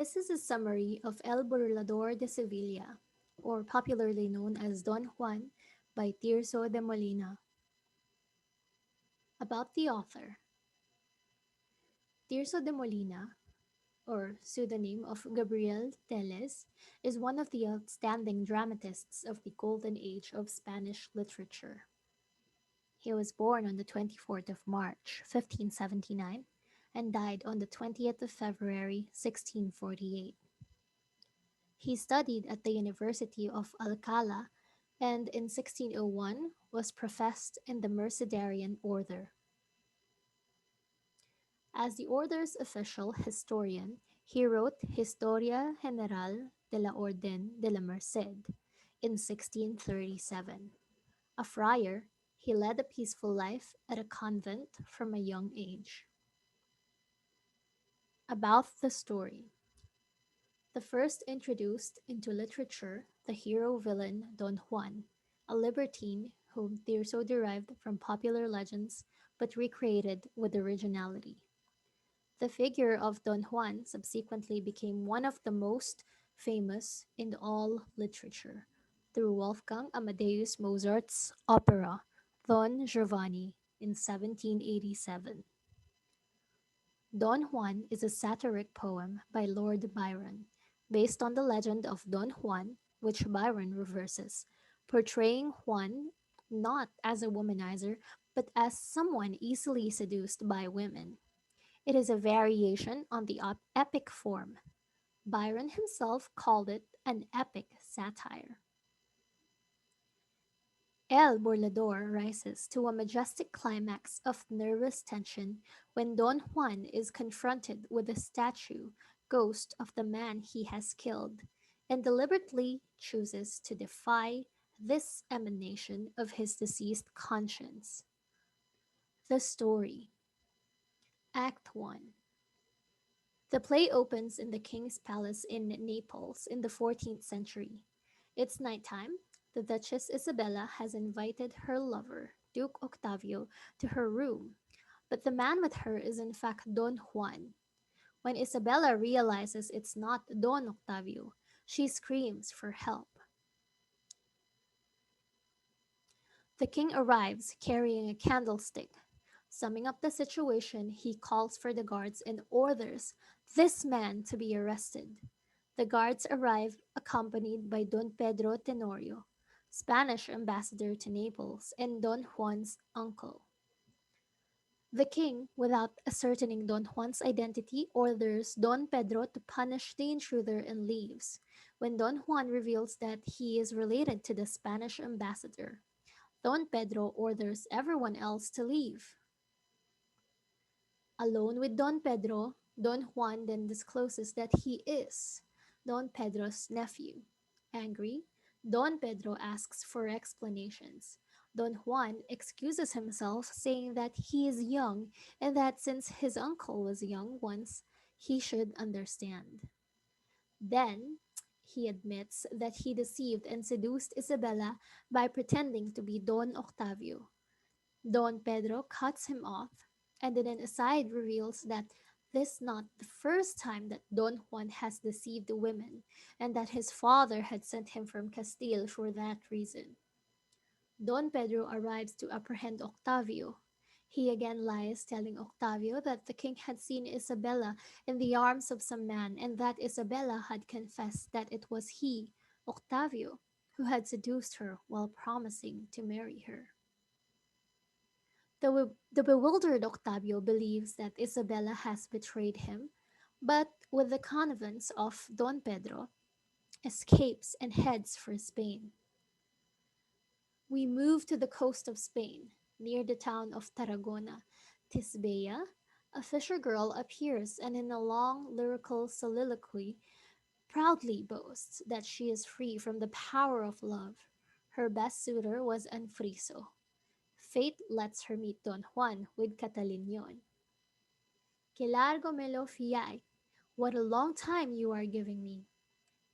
This is a summary of El Burlador de Sevilla, or popularly known as Don Juan, by Tirso de Molina. About the author. Tirso de Molina, or pseudonym of Gabriel Teles, is one of the outstanding dramatists of the golden age of Spanish literature. He was born on the 24th of March, 1579, and died on the 20th of February, 1648. He studied at the University of Alcala and in 1601 was professed in the Mercedarian order. As the order's official historian, he wrote Historia General de la Orden de la Merced in 1637. A friar, he led a peaceful life at a convent from a young age. About the story. The first introduced into literature the hero-villain Don Juan, a libertine whom Tirso derived from popular legends but recreated with originality. The figure of Don Juan subsequently became one of the most famous in all literature through Wolfgang Amadeus Mozart's opera Don Giovanni in 1787. Don Juan is a satiric poem by Lord Byron, based on the legend of Don Juan, which Byron reverses, portraying Juan not as a womanizer, but as someone easily seduced by women. It is a variation on the epic form. Byron himself called it an epic satire. El Burlador rises to a majestic climax of nervous tension when Don Juan is confronted with the statue ghost of the man he has killed and deliberately chooses to defy this emanation of his deceased conscience. The story. Act 1. The play opens in the king's palace in Naples in the 14th century. It's nighttime. The Duchess Isabella has invited her lover, Duke Octavio, to her room, but the man with her is in fact Don Juan. When Isabella realizes it's not Don Octavio, she screams for help. The king arrives carrying a candlestick. Summing up the situation, he calls for the guards and orders this man to be arrested. The guards arrive accompanied by Don Pedro Tenorio, Spanish ambassador to Naples and Don Juan's uncle. The king, without ascertaining Don Juan's identity, orders Don Pedro to punish the intruder and leaves. When Don Juan reveals that he is related to the Spanish ambassador, Don Pedro orders everyone else to leave. Alone with Don Pedro, Don Juan then discloses that he is Don Pedro's nephew. Angry, Don Pedro asks for explanations. Don Juan excuses himself, saying that he is young and that since his uncle was young once, he should understand. Then, he admits that he deceived and seduced Isabella by pretending to be Don Octavio. Don Pedro cuts him off, and in an aside reveals that this is not the first time that Don Juan has deceived women, and that his father had sent him from Castile for that reason. Don Pedro arrives to apprehend Octavio. He again lies, telling Octavio that the king had seen Isabella in the arms of some man, and that Isabella had confessed that it was he, Octavio, who had seduced her while promising to marry her. The bewildered Octavio believes that Isabella has betrayed him, but with the connivance of Don Pedro, escapes and heads for Spain. We move to the coast of Spain, near the town of Tarragona. Tisbea, a fisher girl, appears and in a long lyrical soliloquy proudly boasts that she is free from the power of love. Her best suitor was Anfriso. Fate lets her meet Don Juan with Catalignon. Que largo me lo fiai. What a long time you are giving me.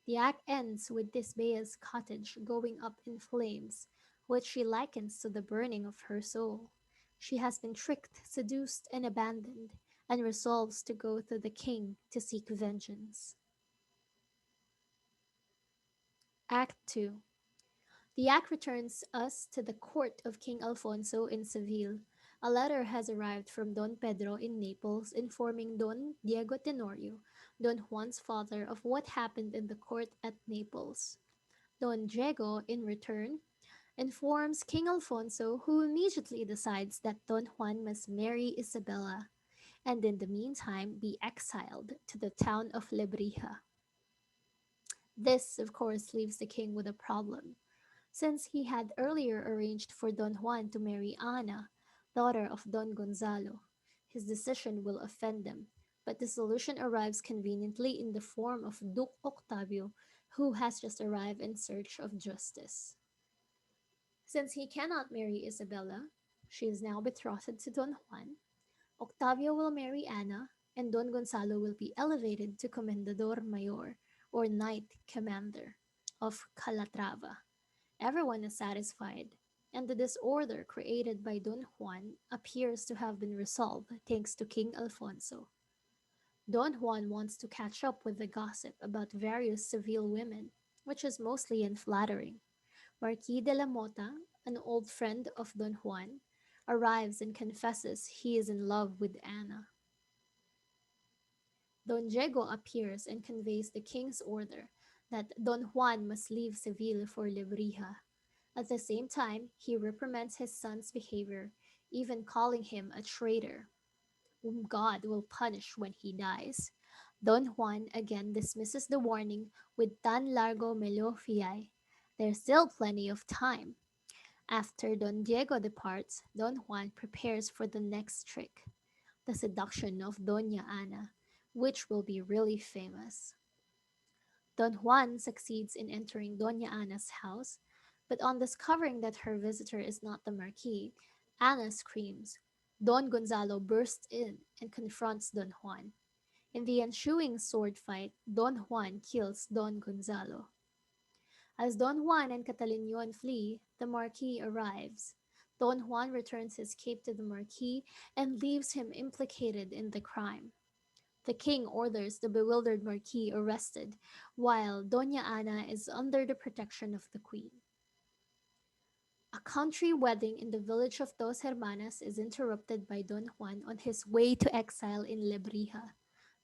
The act ends with Tisbea's cottage going up in flames, which she likens to the burning of her soul. She has been tricked, seduced, and abandoned, and resolves to go to the king to seek vengeance. Act 2. The act returns us to the court of King Alfonso in Seville. A letter has arrived from Don Pedro in Naples informing Don Diego Tenorio, Don Juan's father, of what happened in the court at Naples. Don Diego, in return, informs King Alfonso, who immediately decides that Don Juan must marry Isabella and in the meantime be exiled to the town of Lebrija. This, of course, leaves the king with a problem, since he had earlier arranged for Don Juan to marry Ana, daughter of Don Gonzalo. His decision will offend them, but the solution arrives conveniently in the form of Duke Octavio, who has just arrived in search of justice. Since he cannot marry Isabella, she is now betrothed to Don Juan. Octavio will marry Ana, and Don Gonzalo will be elevated to Comendador Mayor, or Knight Commander, of Calatrava. Everyone is satisfied, and the disorder created by Don Juan appears to have been resolved thanks to King Alfonso. Don Juan wants to catch up with the gossip about various Seville women, which is mostly unflattering. Marquis de la Mota, an old friend of Don Juan, arrives and confesses he is in love with Ana. Don Diego appears and conveys the king's order that Don Juan must leave Seville for Lebrija. At the same time, he reprimands his son's behavior, even calling him a traitor, whom God will punish when he dies. Don Juan again dismisses the warning with tan largo me lo fiay. There's still plenty of time. After Don Diego departs, Don Juan prepares for the next trick, the seduction of Doña Ana, which will be really famous. Don Juan succeeds in entering Doña Ana's house, but on discovering that her visitor is not the Marquis, Ana screams. Don Gonzalo bursts in and confronts Don Juan. In the ensuing sword fight, Don Juan kills Don Gonzalo. As Don Juan and Catalinion flee, the Marquis arrives. Don Juan returns his cape to the Marquis and leaves him implicated in the crime. The king orders the bewildered Marquis arrested, while Doña Ana is under the protection of the queen. A country wedding in the village of Dos Hermanas is interrupted by Don Juan on his way to exile in Lebrija.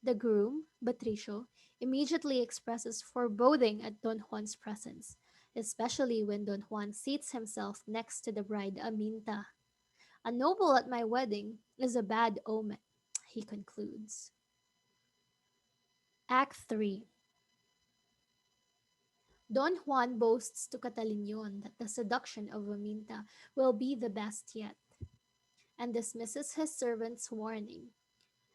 The groom, Patricio, immediately expresses foreboding at Don Juan's presence, especially when Don Juan seats himself next to the bride Aminta. A noble at my wedding is a bad omen, he concludes. Act 3. Don Juan boasts to Catalinion that the seduction of Aminta will be the best yet, and dismisses his servant's warning.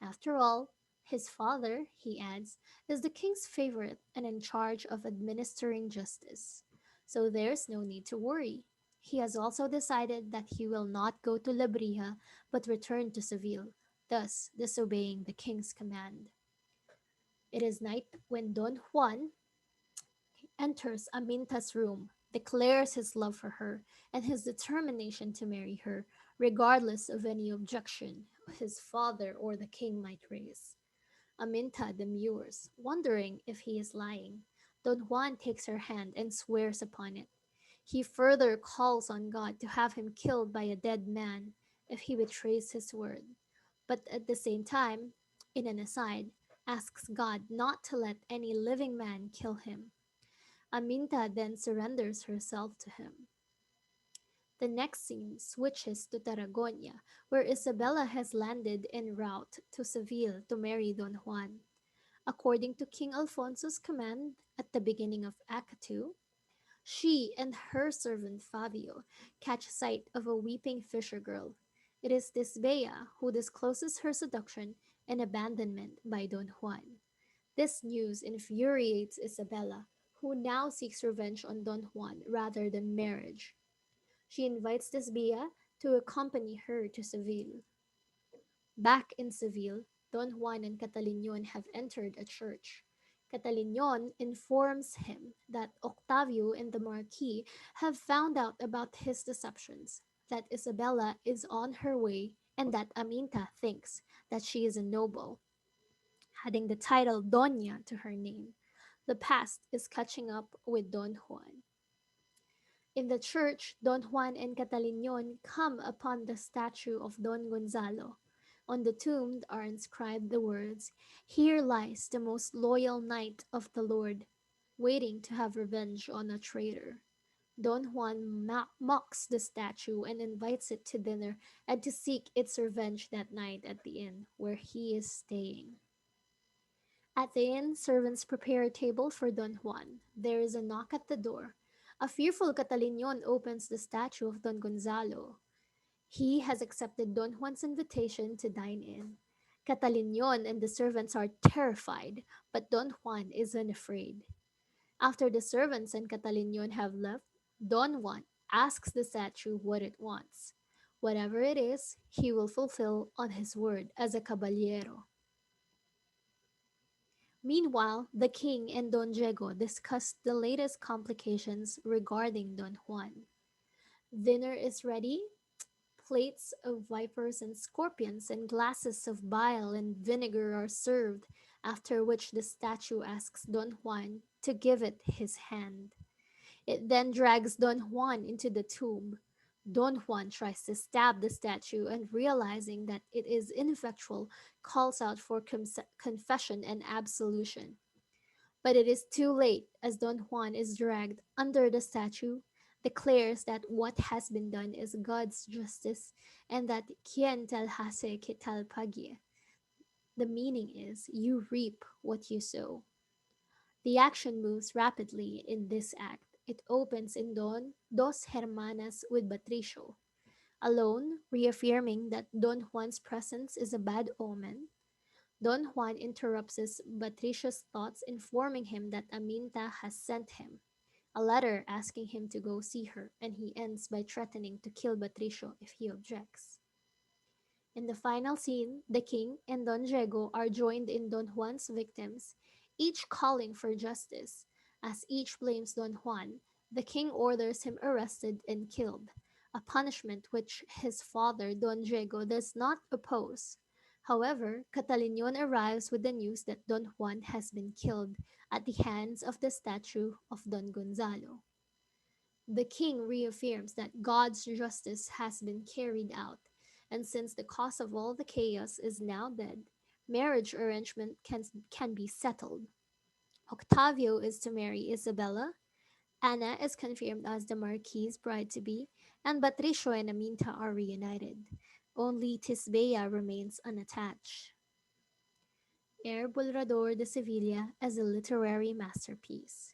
After all, his father, he adds, is the king's favorite and in charge of administering justice. So there's no need to worry. He has also decided that he will not go to Lebrija but return to Seville, thus disobeying the king's command. It is night when Don Juan enters Aminta's room, declares his love for her and his determination to marry her, regardless of any objection his father or the king might raise. Aminta demurs, wondering if he is lying. Don Juan takes her hand and swears upon it. He further calls on God to have him killed by a dead man if he betrays his word, but at the same time, in an aside, asks God not to let any living man kill him. Aminta then surrenders herself to him. The next scene switches to Tarragona, where Isabella has landed en route to Seville to marry Don Juan. According to King Alfonso's command at the beginning of Act 2, she and her servant Fabio catch sight of a weeping fisher girl. It is this Bea who discloses her seduction and abandonment by Don Juan. This news infuriates Isabella, who now seeks revenge on Don Juan rather than marriage. She invites Desbia to accompany her to Seville. Back in Seville, Don Juan and Catalinion have entered a church. Catalinion informs him that Octavio and the Marquis have found out about his deceptions, that Isabella is on her way, and that Aminta thinks that she is a noble, adding the title Doña to her name. The past is catching up with Don Juan. In the church, Don Juan and Catalignon come upon the statue of Don Gonzalo. On the tomb are inscribed the words, "Here lies the most loyal knight of the Lord, waiting to have revenge on a traitor." Don Juan mocks the statue and invites it to dinner and to seek its revenge that night at the inn where he is staying. At the inn, servants prepare a table for Don Juan. There is a knock at the door. A fearful Catalignon opens the statue of Don Gonzalo. He has accepted Don Juan's invitation to dine in. Catalignon and the servants are terrified, but Don Juan is unafraid. After the servants and Catalignon have left, Don Juan asks the statue what it wants. Whatever it is, he will fulfill on his word as a caballero. Meanwhile, the king and Don Diego discuss the latest complications regarding Don Juan. Dinner is ready. Plates of vipers and scorpions and glasses of bile and vinegar are served, after which the statue asks Don Juan to give it his hand. It then drags Don Juan into the tomb. Don Juan tries to stab the statue and, realizing that it is ineffectual, calls out for confession and absolution. But it is too late, as Don Juan is dragged under the statue, declares that what has been done is God's justice, and that quien tal hace que tal pague. The meaning is, you reap what you sow. The action moves rapidly in this act. It opens in Dos Hermanas with Patricio. Alone, reaffirming that Don Juan's presence is a bad omen, Don Juan interrupts Patricio's thoughts, informing him that Aminta has sent him a letter asking him to go see her, and he ends by threatening to kill Patricio if he objects. In the final scene, the king and Don Diego are joined in Don Juan's victims, each calling for justice. As each blames Don Juan, the king orders him arrested and killed, a punishment which his father Don Diego does not oppose. However, Catalignon arrives with the news that Don Juan has been killed at the hands of the statue of Don Gonzalo. The king reaffirms that God's justice has been carried out, and since the cause of all the chaos is now dead, marriage arrangement can be settled. Octavio is to marry Isabella, Anna is confirmed as the Marquis's bride to be, and Patricio and Aminta are reunited. Only Tisbea remains unattached. El Bulrador de Sevilla as a literary masterpiece.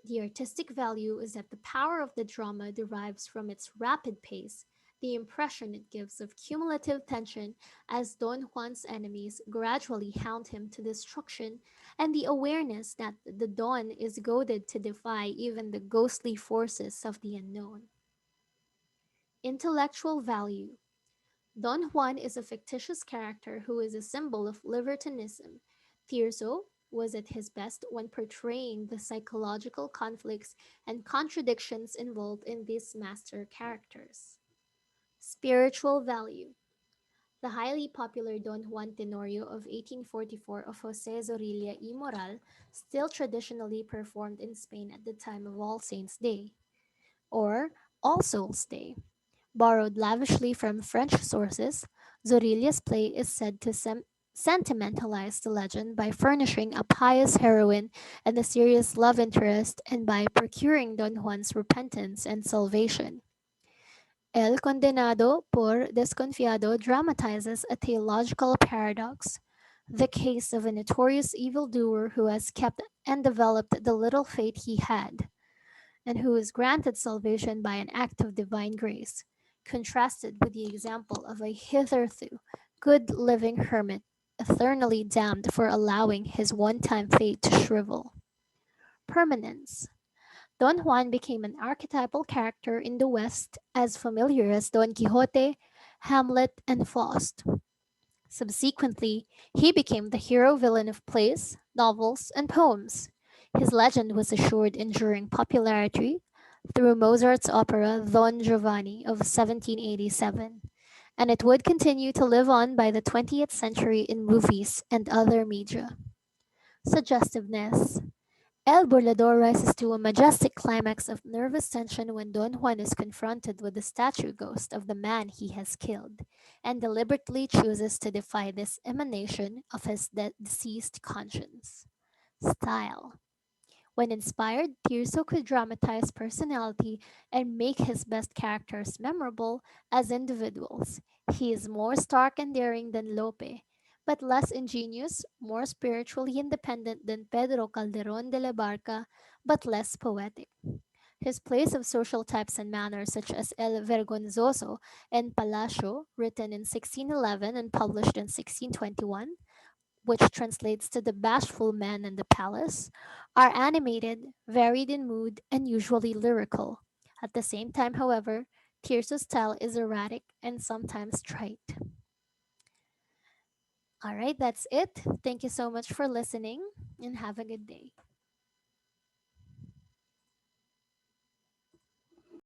The artistic value is that the power of the drama derives from its rapid pace, the impression it gives of cumulative tension as Don Juan's enemies gradually hound him to destruction, and the awareness that the Don is goaded to defy even the ghostly forces of the unknown. Intellectual value. Don Juan is a fictitious character who is a symbol of libertinism. Tirso was at his best when portraying the psychological conflicts and contradictions involved in these master characters. Spiritual value. The highly popular Don Juan Tenorio of 1844 of Jose Zorrilla y Moral, still traditionally performed in Spain at the time of All Saints' Day, or All Souls' Day. Borrowed lavishly from French sources, Zorrilla's play is said to sentimentalize the legend by furnishing a pious heroine and a serious love interest, and by procuring Don Juan's repentance and salvation. El Condenado por Desconfiado dramatizes a theological paradox, the case of a notorious evildoer who has kept and developed the little faith he had, and who is granted salvation by an act of divine grace, contrasted with the example of a hitherto good living hermit eternally damned for allowing his one time faith to shrivel. Permanence. Don Juan became an archetypal character in the West as familiar as Don Quixote, Hamlet, and Faust. Subsequently, he became the hero villain of plays, novels, and poems. His legend was assured enduring popularity through Mozart's opera Don Giovanni of 1787, and it would continue to live on by the 20th century in movies and other media. Suggestiveness. El Burlador rises to a majestic climax of nervous tension when Don Juan is confronted with the statue ghost of the man he has killed, and deliberately chooses to defy this emanation of his deceased conscience. Style. When inspired, Tirso could dramatize personality and make his best characters memorable as individuals. He is more stark and daring than Lope, but less ingenious, more spiritually independent than Pedro Calderon de la Barca, but less poetic. His plays of social types and manners, such as El Vergonzoso and Palacio, written in 1611 and published in 1621, which translates to the bashful man in the palace, are animated, varied in mood, and usually lyrical. At the same time, however, Tirso's style is erratic and sometimes trite. All right, that's it. Thank you so much for listening and have a good day.